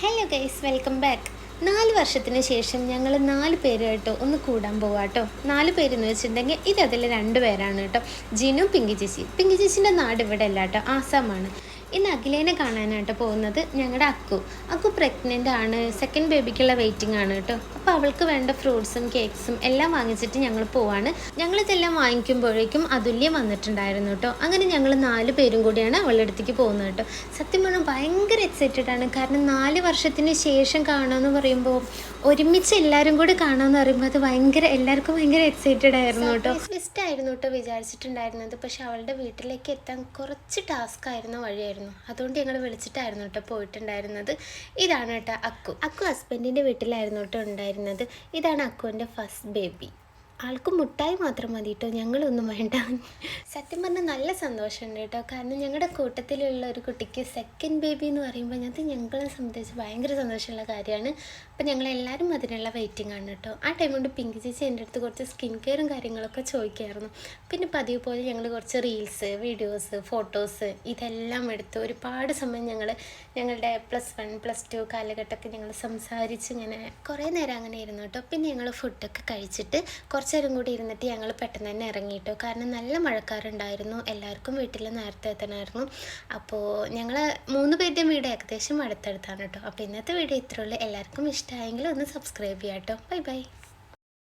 Hello guys, welcome back. 4 വർഷത്തിന് ശേഷം ഞങ്ങൾ 4 പേരുമായിട്ട് ഒന്ന് കൂടാൻ പോവാം കേട്ടോ. 4 പേരെന്ന് വെച്ചിട്ടുണ്ടെങ്കിൽ ഇതിൽ 2 പേരാണ് കേട്ടോ, ജിനും പിങ്കി ചേച്ചി. പിങ്കി ചേച്ചിൻ്റെ നാട് ഇവിടെ അല്ല കേട്ടോ, ആസാമാണ്. ഇന്ന് അഖിലേനെ കാണാനായിട്ട് പോകുന്നത് ഞങ്ങളുടെ അക്കു പ്രഗ്നൻ്റ് ആണ്. സെക്കൻഡ് ബേബിക്കുള്ള വെയിറ്റിംഗ് ആണ് കേട്ടോ. അപ്പോൾ അവൾക്ക് വേണ്ട ഫ്രൂട്ട്സും കേക്ക്സും എല്ലാം വാങ്ങിച്ചിട്ട് ഞങ്ങൾ പോവാണ്. ഞങ്ങളിതെല്ലാം വാങ്ങിക്കുമ്പോഴേക്കും അതുല്യ വന്നിട്ടുണ്ടായിരുന്നു കേട്ടോ. അങ്ങനെ ഞങ്ങൾ 4 പേരും കൂടിയാണ് അവളുടെ അടുത്തേക്ക് പോകുന്നത് കേട്ടോ. സത്യം പറഞ്ഞാൽ ഭയങ്കര എക്സൈറ്റഡ് ആണ്. കാരണം 4 വർഷത്തിന് ശേഷം കാണുമെന്ന് പറയുമ്പോൾ, ഒരുമിച്ച് എല്ലാവരും കൂടി കാണാമെന്ന് പറയുമ്പോൾ അത് എല്ലാവർക്കും ഭയങ്കര എക്സൈറ്റഡ് ആയിരുന്നു കേട്ടോ. ട്വിസ്റ്റ് ആയിരുന്നു കേട്ടോ വിചാരിച്ചിട്ടുണ്ടായിരുന്നത്. പക്ഷെ അവളുടെ വീട്ടിലേക്ക് എത്താൻ കുറച്ച് ടാസ്ക് ആയിരുന്ന വഴിയായിരുന്നു. അതുകൊണ്ട് ഞങ്ങൾ വിളിച്ചിട്ടായിരുന്നു കേട്ടോ പോയിട്ടുണ്ടായിരുന്നത്. ഇതാണ് കേട്ടോ അക്കു ഹസ്ബൻഡിൻ്റെ വീട്ടിലായിരുന്നു കേട്ടോ ഉണ്ടായിരുന്നത്. ഇതാണ് അക്കുവിൻ്റെ ഫസ്റ്റ് ബേബി. ആൾക്ക് മുട്ടായി മാത്രം മതി കേട്ടോ, ഞങ്ങളൊന്നും വേണ്ട. സത്യം പറഞ്ഞാൽ നല്ല സന്തോഷമുണ്ട് കേട്ടോ. കാരണം ഞങ്ങളുടെ കൂട്ടത്തിലുള്ള ഒരു കുട്ടിക്ക് സെക്കൻഡ് ബേബി എന്ന് പറയുമ്പോൾ അത് ഞങ്ങളെ സംബന്ധിച്ച് ഭയങ്കര സന്തോഷമുള്ള കാര്യമാണ്. അപ്പോൾ ഞങ്ങളെല്ലാവരും അതിനുള്ള വെയിറ്റിംഗ് ആണ് കേട്ടോ. ആ ടൈം കൊണ്ട് പിങ്കി ചേച്ചി എൻ്റെ അടുത്ത് കുറച്ച് സ്കിൻ കെയറും കാര്യങ്ങളൊക്കെ ചോദിക്കുമായിരുന്നു. പിന്നെ പതിവ് പോലെ ഞങ്ങൾ കുറച്ച് റീൽസ്, വീഡിയോസ്, ഫോട്ടോസ് ഇതെല്ലാം എടുത്ത് ഒരുപാട് സമയം ഞങ്ങളുടെ +1 +2 കാലഘട്ടമൊക്കെ ഞങ്ങൾ സംസാരിച്ച് ഇങ്ങനെ കുറേ നേരം അങ്ങനെ ഇരുന്നു കേട്ടോ. പിന്നെ ഞങ്ങൾ ഫുഡൊക്കെ കഴിച്ചിട്ട് കുറച്ച് നേരം കൂടി ഇരുന്നിട്ട് ഞങ്ങൾ പെട്ടെന്ന് തന്നെ ഇറങ്ങിയിട്ടോ. കാരണം നല്ല മഴക്കാറുണ്ടായിരുന്നു, എല്ലാവർക്കും വീട്ടിൽ നേരത്തെ എത്തണമായിരുന്നു. അപ്പോൾ ഞങ്ങൾ 3 പേരുടെയും വീട് ഏകദേശം അടുത്തടുത്താണ് കേട്ടോ. അപ്പോൾ ഇന്നത്തെ വീഡിയോ ഇത്രയുള്ളൂ. എല്ലാവർക്കും ഇഷ്ടമായെങ്കിൽ ഒന്ന് സബ്സ്ക്രൈബ് ചെയ്യാം കേട്ടോ. Bye bye.